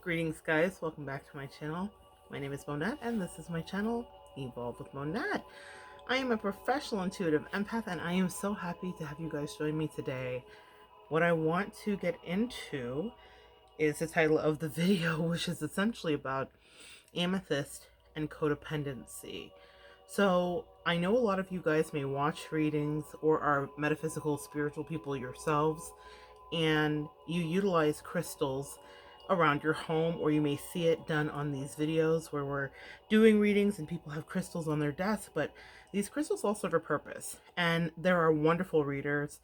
Greetings guys, welcome back to my channel. My name is Monette and this is my channel, Evolve with Monette. I am a professional intuitive empath and I am so happy to have you guys join me today. What I want to get into is the title of the video, which is essentially about amethyst and codependency. So I know a lot of you guys may watch readings or are metaphysical spiritual people yourselves, and you utilize crystals around your home, or you may see it done on these videos where we're doing readings and people have crystals on their desk. But these crystals all serve a purpose, and there are wonderful readers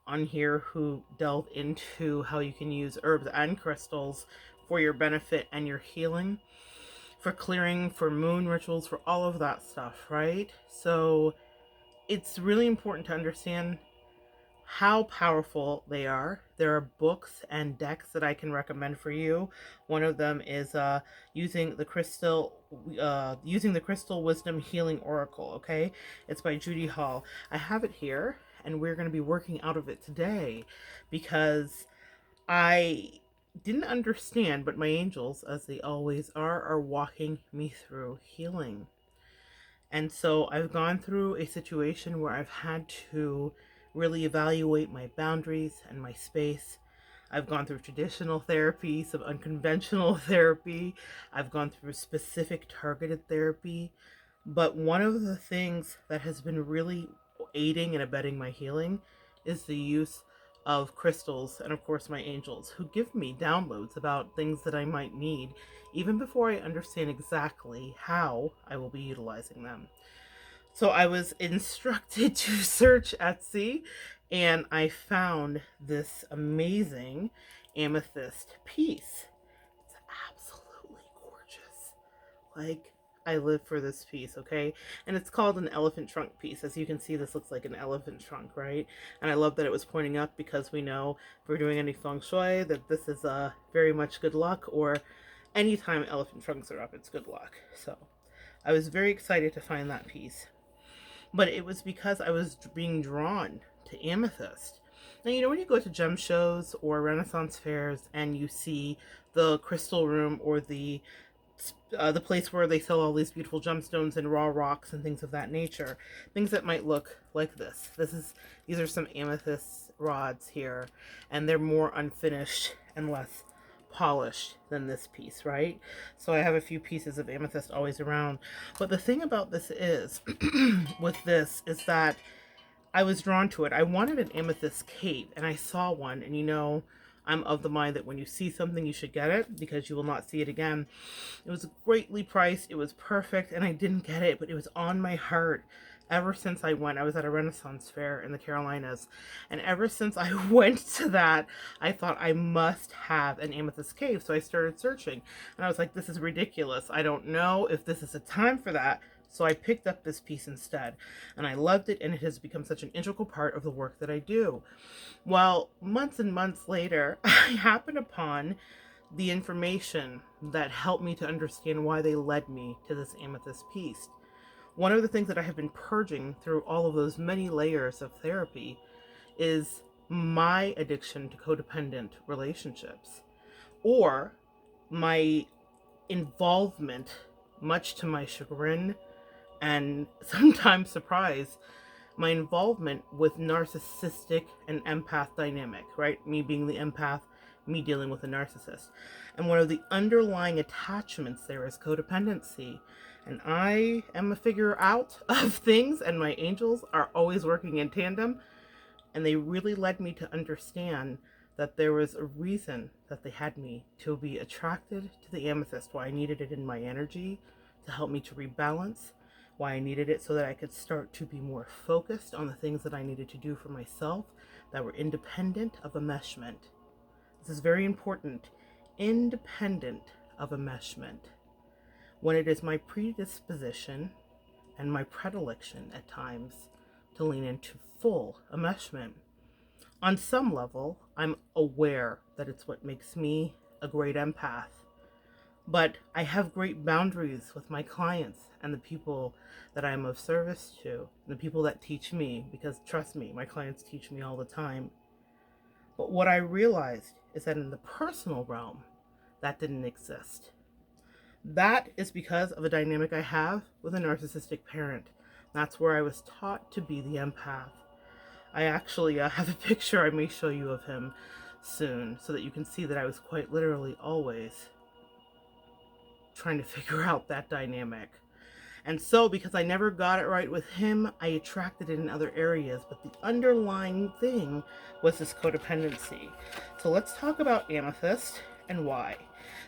on here who delve into how you can use herbs and crystals for your benefit and your healing, for clearing, for moon rituals, for all of that stuff, right? So it's really important to understand how powerful they are. There are books and decks that I can recommend for you. One of them is using the crystal wisdom healing oracle. Okay, it's by Judy Hall. I have it here and we're going to be working out of it today because I didn't understand, but my angels, as they always are walking me through healing. And so I've gone through a situation where I've had to really evaluate my boundaries and my space. I've gone through traditional therapy, some unconventional therapy. I've gone through specific targeted therapy. But one of the things that has been really aiding and abetting my healing is the use of crystals and, of course, my angels, who give me downloads about things that I might need, even before I understand exactly how I will be utilizing them. So I was instructed to search Etsy, and I found this amazing amethyst piece. It's absolutely gorgeous. Like, I live for this piece, okay? And it's called an elephant trunk piece. As you can see, this looks like an elephant trunk, right? And I love that it was pointing up, because we know if we're doing any feng shui that this is very much good luck, or anytime elephant trunks are up, it's good luck. So I was very excited to find that piece. But it was because I was being drawn to amethyst. Now, you know, when you go to gem shows or Renaissance fairs and you see the crystal room, or the place where they sell all these beautiful gemstones and raw rocks and things of that nature, things that might look like this. These are some amethyst rods here, and they're more unfinished and less polished than this piece, right? So I have a few pieces of amethyst always around. But the thing about this is, with this, is that I was drawn to it. I wanted an Amethyst Cape, and I saw one, and you know, I'm of the mind that when you see something, you should get it, because you will not see it again. It was greatly priced, it was perfect, and I didn't get it, but it was on my heart ever since I went. I was at a Renaissance fair in the Carolinas, and ever since I went to that, I thought I must have an Amethyst Cape. So I started searching, and I was like, this is ridiculous. I don't know if this is a time for that. So I picked up this piece instead, and I loved it, and it has become such an integral part of the work that I do. Well, months and months later, I happened upon the information that helped me to understand why they led me to this amethyst piece. One of the things that I have been purging through all of those many layers of therapy is my addiction to codependent relationships, or my involvement, much to my chagrin and sometimes surprise, my involvement with narcissistic and empath dynamic, right? Me being the empath, me dealing with a narcissist. And one of the underlying attachments there is codependency. And I am a figure out of things, and my angels are always working in tandem. And they really led me to understand that there was a reason that they had me to be attracted to the amethyst, why I needed it in my energy to help me to rebalance, why I needed it so that I could start to be more focused on the things that I needed to do for myself that were independent of enmeshment. This is very important. Independent of enmeshment. When it is my predisposition and my predilection at times to lean into full enmeshment, on some level, I'm aware that it's what makes me a great empath. But I have great boundaries with my clients and the people that I'm of service to, the people that teach me, because trust me, my clients teach me all the time. But what I realized is that in the personal realm, that didn't exist. That is because of a dynamic I have with a narcissistic parent. That's where I was taught to be the empath. I actually have a picture I may show you of him soon so that you can see that I was quite literally always trying to figure out that dynamic. And so, because I never got it right with him, I attracted it in other areas. But the underlying thing was this codependency. So let's talk about Amethyst and why.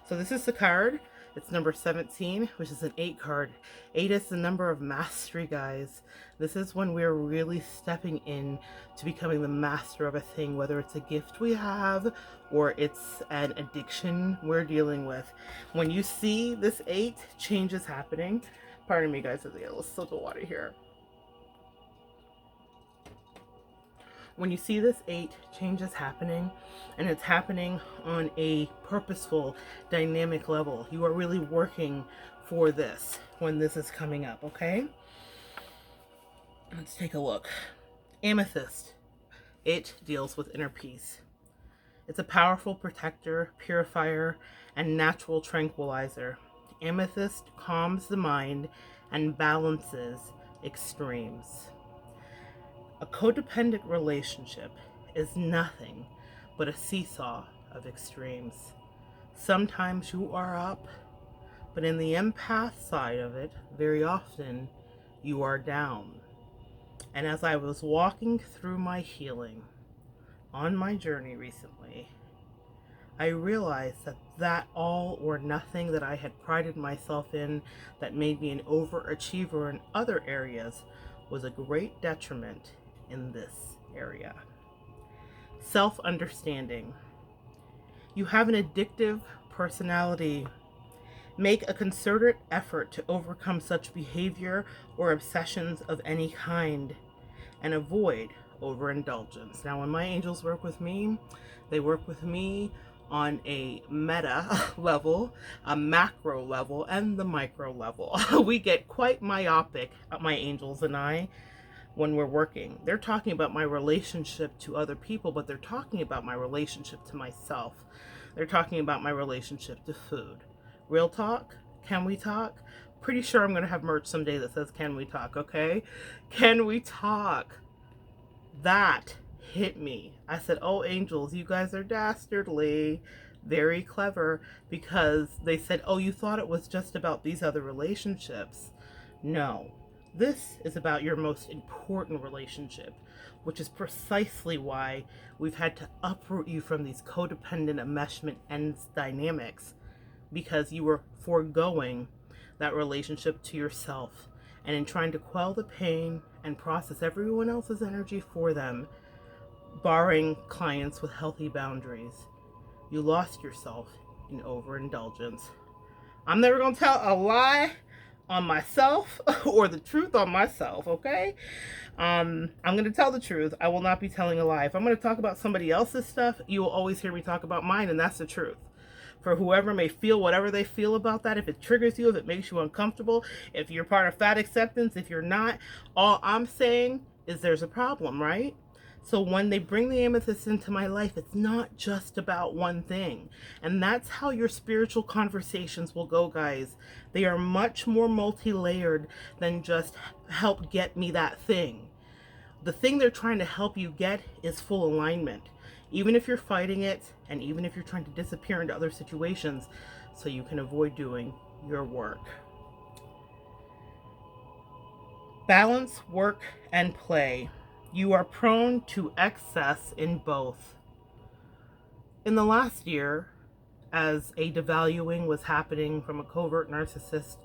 So this is the card. It's number 17, which is an 8 card. 8 is the number of mastery, guys. This is when we're really stepping in to becoming the master of a thing, whether it's a gift we have or it's an addiction we're dealing with. When you see this 8 changes happening, pardon me, guys, there's a little sip of water here. When you see this 8 changes happening, and it's happening on a purposeful, dynamic level, you are really working for this when this is coming up, okay? Let's take a look. Amethyst. It deals with inner peace. It's a powerful protector, purifier, and natural tranquilizer. Amethyst calms the mind and balances extremes. A codependent relationship is nothing but a seesaw of extremes. Sometimes you are up, but in the empath side of it, very often you are down. And as I was walking through my healing on my journey recently, I realized that that all or nothing that I had prided myself in that made me an overachiever in other areas was a great detriment in this area. Self-understanding. You have an addictive personality. Make a concerted effort to overcome such behavior or obsessions of any kind and avoid overindulgence. Now, when my angels work with me, they work with me on a meta level, a macro level, and the micro level. We get quite myopic, my angels and I, when we're working. They're talking about my relationship to other people, but they're talking about my relationship to myself. They're talking about my relationship to food. Real talk? Can we talk? Pretty sure I'm going to have merch someday that says, can we talk, okay? Can we talk? That hit me. I said, oh, angels, you guys are dastardly. Very clever, because they said, oh, you thought it was just about these other relationships. No. This is about your most important relationship, which is precisely why we've had to uproot you from these codependent enmeshment and dynamics, because you were foregoing that relationship to yourself. And in trying to quell the pain and process everyone else's energy for them, barring clients with healthy boundaries, you lost yourself in overindulgence. I'm never going to tell a lie on myself or the truth on myself, okay? I'm going to tell the truth. I will not be telling a lie. If I'm going to talk about somebody else's stuff, you will always hear me talk about mine, and that's the truth. For whoever may feel whatever they feel about that, if it triggers you, if it makes you uncomfortable, if you're part of fat acceptance, if you're not, all I'm saying is there's a problem, right? So when they bring the amethyst into my life, it's not just about one thing. And that's how your spiritual conversations will go, guys. They are much more multi-layered than just help get me that thing. The thing they're trying to help you get is full alignment. Even if you're fighting it, and even if you're trying to disappear into other situations, so you can avoid doing your work. Balance work and play. You are prone to excess in both. In the last year, as a devaluing was happening from a covert narcissist,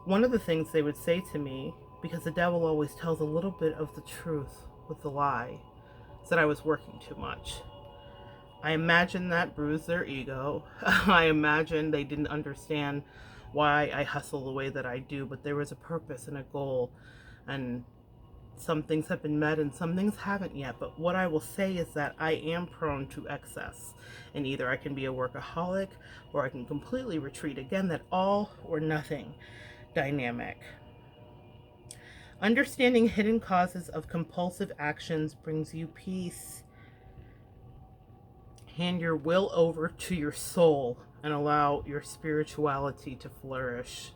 one of the things they would say to me, because the devil always tells a little bit of the truth with the lie, is that I was working too much. I imagine that bruised their ego. I imagine they didn't understand why I hustle the way that I do, but there was a purpose and a goal, and some things have been met and some things haven't yet. But what I will say is that I am prone to excess, and either I can be a workaholic or I can completely retreat. Again, that all or nothing dynamic. Understanding hidden causes of compulsive actions brings you peace. Hand your will over to your soul and allow your spirituality to flourish.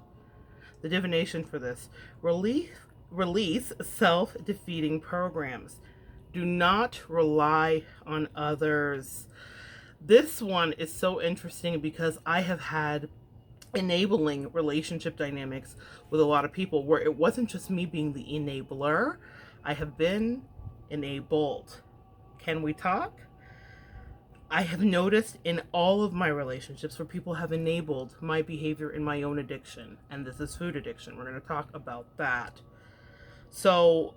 The divination for this: release self-defeating programs. Do not rely on others. This one is so interesting because I have had enabling relationship dynamics with a lot of people where it wasn't just me being the enabler. I have been enabled. Can we talk? I have noticed in all of my relationships where people have enabled my behavior in my own addiction, and this is food addiction. We're going to talk about that. So,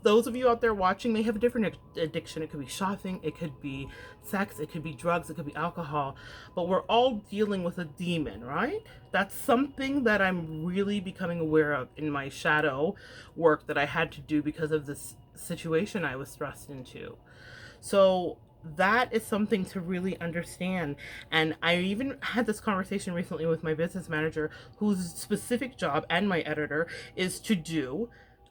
those of you out there watching may have a different addiction. It could be shopping, it could be sex, it could be drugs, it could be alcohol, but we're all dealing with a demon, right? That's something that I'm really becoming aware of in my shadow work that I had to do because of this situation I was thrust into. So that is something to really understand. And I even had this conversation recently with my business manager, whose specific job, and my editor, is to do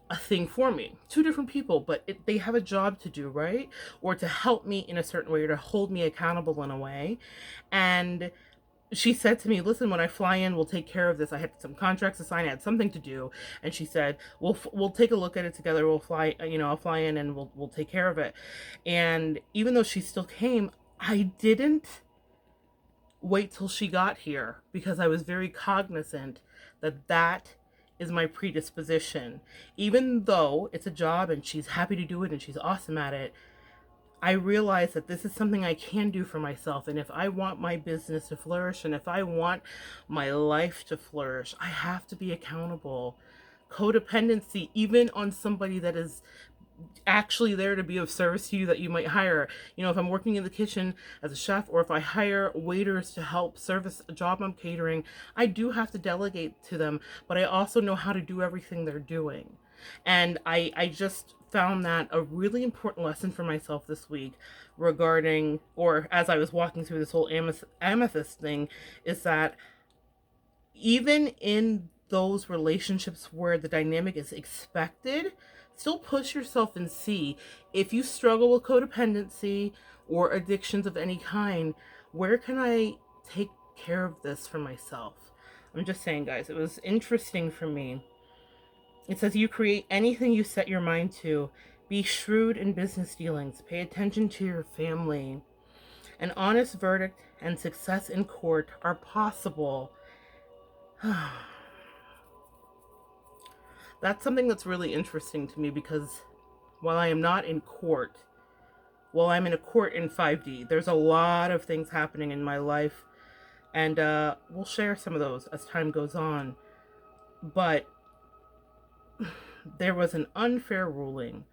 a thing for me. Two different people, but they have a job to do, right? Or to help me in a certain way, or to hold me accountable in a way. And she said to me, listen, when I fly in, we'll take care of this. I had some contracts to sign. I had something to do. And she said, we'll take a look at it together. We'll fly, I'll fly in and we'll take care of it. And even though she still came, I didn't wait till she got here because I was very cognizant that that is my predisposition. Even though it's a job and she's happy to do it and she's awesome at it, I realize that this is something I can do for myself. And if I want my business to flourish, and if I want my life to flourish, I have to be accountable. Codependency, even on somebody that is actually there to be of service to you, that you might hire. If I'm working in the kitchen as a chef, or if I hire waiters to help service a job I'm catering, I do have to delegate to them, but I also know how to do everything they're doing. And I just found that a really important lesson for myself this week regarding, or as I was walking through this whole amethyst thing, is that even in those relationships where the dynamic is expected, still push yourself and see if you struggle with codependency or addictions of any kind, where can I take care of this for myself? I'm just saying, guys, it was interesting for me. It says you create anything you set your mind to. Be shrewd in business dealings. Pay attention to your family. An honest verdict and success in court are possible. That's something that's really interesting to me because while I am not in court, well, I'm in a court in 5D. There's a lot of things happening in my life, and we'll share some of those as time goes on. But there was an unfair ruling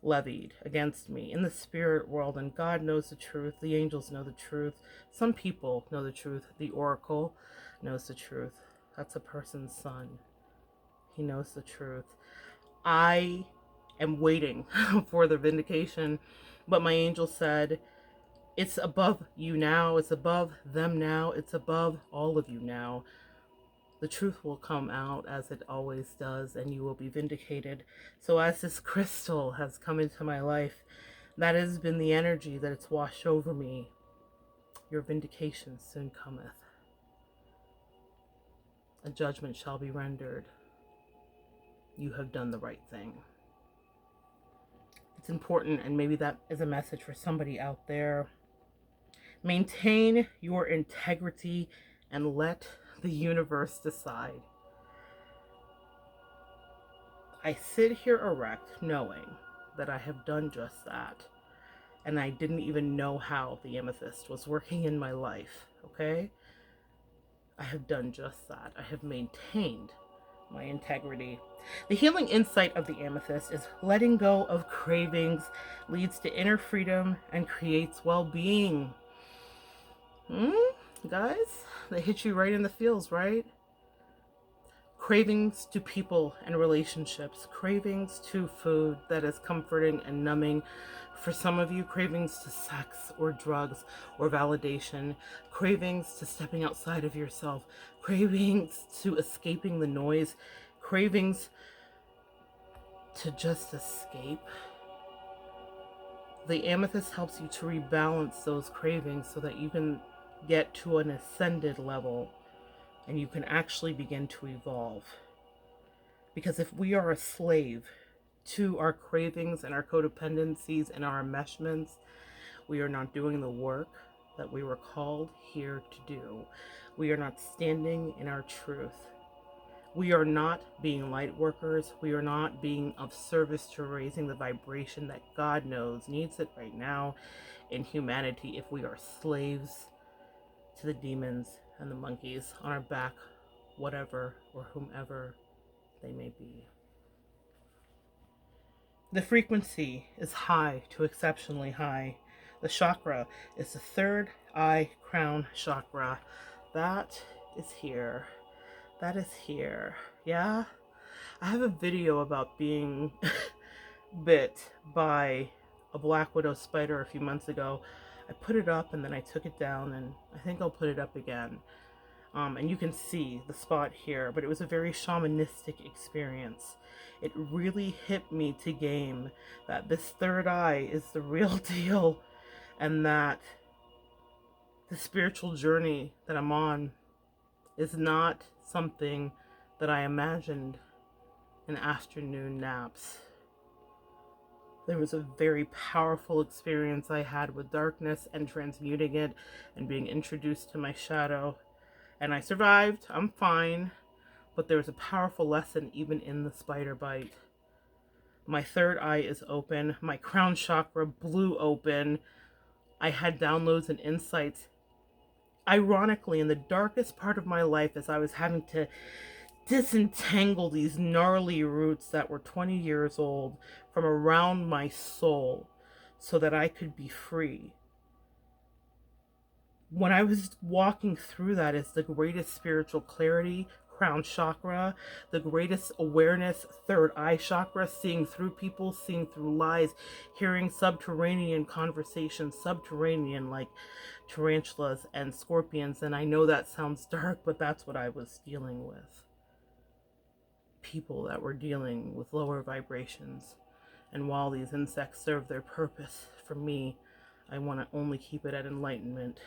levied against me in the spirit world, and God knows the truth. The angels know the truth. Some people know the truth. The oracle knows the truth. That's a person's son. He knows the truth. I am waiting for the vindication, but my angel said, it's above you now. It's above them now. It's above all of you now. The truth will come out as it always does, and you will be vindicated. So as this crystal has come into my life, that has been the energy that it's washed over me. Your vindication soon cometh. A judgment shall be rendered. You have done the right thing. It's important, and maybe that is a message for somebody out there. Maintain your integrity and let the universe decide. I sit here erect knowing that I have done just that, and I didn't even know how the amethyst was working in my life, okay? I have done just that. I have maintained my integrity. The healing insight of the amethyst is letting go of cravings leads to inner freedom and creates well-being. Guys, they hit you right in the feels, right? Cravings to people and relationships, cravings to food that is comforting and numbing. For some of you, cravings to sex or drugs or validation, cravings to stepping outside of yourself, cravings to escaping the noise, cravings to just escape. The amethyst helps you to rebalance those cravings so that you can get to an ascended level and you can actually begin to evolve. Because if we are a slave to our cravings and our codependencies and our enmeshments, we are not doing the work that we were called here to do. We are not standing in our truth. We are not being light workers. We are not being of service to raising the vibration that God knows needs it right now in humanity if we are slaves to the demons and the monkeys on our back, whatever or whomever they may be. The frequency is high to exceptionally high. The chakra is the third eye crown chakra. That is here. That is here. Yeah? I have a video about being bit by a black widow spider a few months ago. I put it up and then I took it down, and I think I'll put it up again. And you can see the spot here, but it was a very shamanistic experience. It really hit me to game that this third eye is the real deal, and that the spiritual journey that I'm on is not something that I imagined in afternoon naps. There was a very powerful experience I had with darkness and transmuting it and being introduced to my shadow. And I survived. I'm fine. But there was a powerful lesson even in the spider bite. My third eye is open. My crown chakra blew open. I had downloads and insights. Ironically, in the darkest part of my life, as I was having to disentangle these gnarly roots that were 20 years old from around my soul so that I could be free. When I was walking through that is the greatest spiritual clarity, crown chakra, the greatest awareness, third eye chakra, seeing through people, seeing through lies, hearing subterranean conversations, subterranean like tarantulas and scorpions. And I know that sounds dark, but that's what I was dealing with. People that were dealing with lower vibrations. And while these insects serve their purpose, for me, I want to only keep it at enlightenment.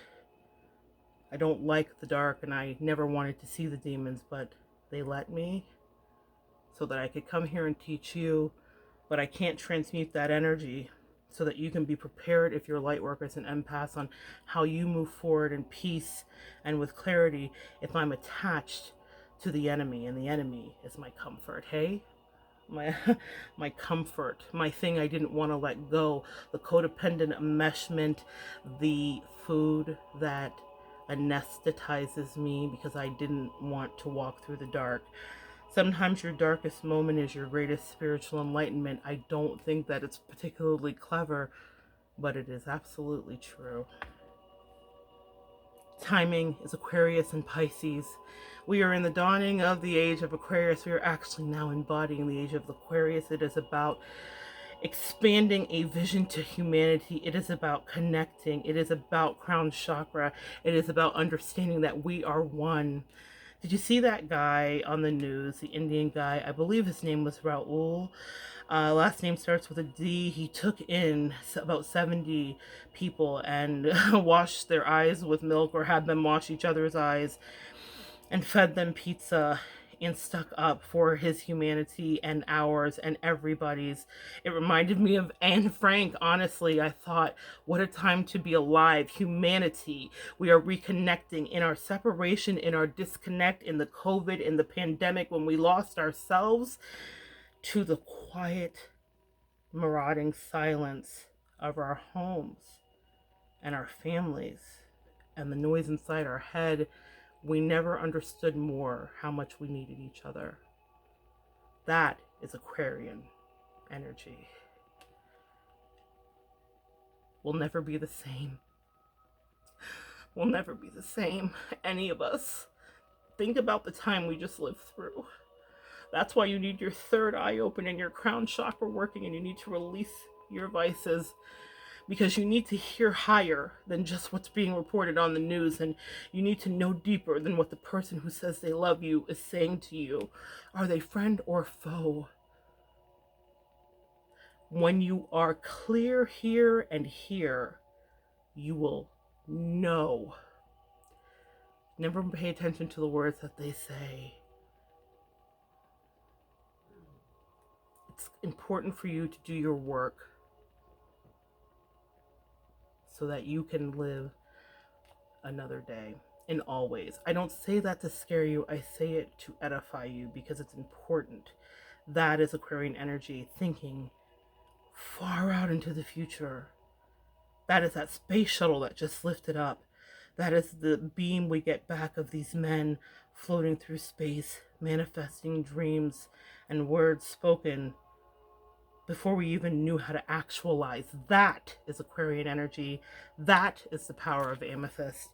I don't like the dark, and I never wanted to see the demons, but they let me so that I could come here and teach you, but I can't transmute that energy so that you can be prepared if you're light workers and empaths on how you move forward in peace and with clarity if I'm attached to the enemy, and the enemy is my comfort, hey? My comfort, my thing I didn't want to let go, the codependent enmeshment, the food that anesthetizes me because I didn't want to walk through the dark. Sometimes your darkest moment is your greatest spiritual enlightenment. I don't think that it's particularly clever, but it is absolutely true. Timing is Aquarius and Pisces. We are in the dawning of the age of Aquarius. We are actually now embodying the age of Aquarius. It is about expanding a vision to humanity. It is about connecting. It is about crown chakra. It is about understanding that we are one. Did you see that guy on the news, the Indian guy? I believe his name was Raul. Last name starts with a D. He took in about 70 people and washed their eyes with milk, or had them wash each other's eyes, and fed them pizza and stuck up for his humanity and ours and everybody's. It reminded me of Anne Frank. Honestly, I thought, what a time to be alive. Humanity. We are reconnecting in our separation, in our disconnect, in the COVID, in the pandemic, when we lost ourselves, to the quiet, marauding silence of our homes and our families and the noise inside our head. We never understood more how much we needed each other. That is Aquarian energy. We'll never be the same. We'll never be the same, any of us. Think about the time we just lived through. That's why you need your third eye open and your crown chakra working, and you need to release your vices, because you need to hear higher than just what's being reported on the news, and you need to know deeper than what the person who says they love you is saying to you. Are they friend or foe? When you are clear here and here, you will know Never pay attention to the words that they say. It's important for you to do your work so that you can live another day in all ways. I don't say that to scare you. I say it to edify you because it's important. That is Aquarian energy, thinking far out into the future. That is that space shuttle that just lifted up. That is the beam we get back of these men floating through space, manifesting dreams and words spoken before we even knew how to actualize. That is Aquarian energy. That is the power of Amethyst.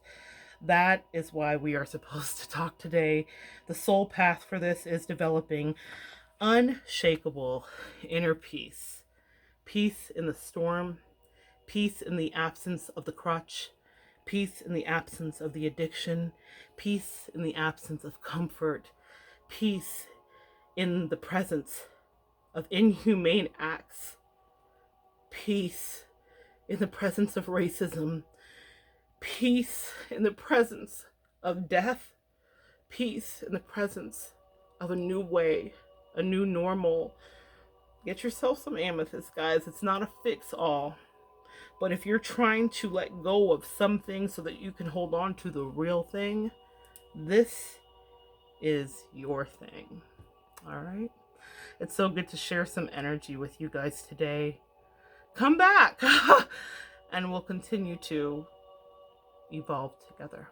That is why we are supposed to talk today. The soul path for this is developing unshakable inner peace. Peace in the storm, peace in the absence of the crutch, peace in the absence of the addiction, peace in the absence of comfort, peace in the presence of inhumane acts, peace in the presence of racism, peace in the presence of death, peace in the presence of a new way, a new normal. Get yourself some amethyst, guys. It's not a fix-all. But if you're trying to let go of something so that you can hold on to the real thing, this is your thing. All right? It's so good to share some energy with you guys today. Come back and we'll continue to evolve together.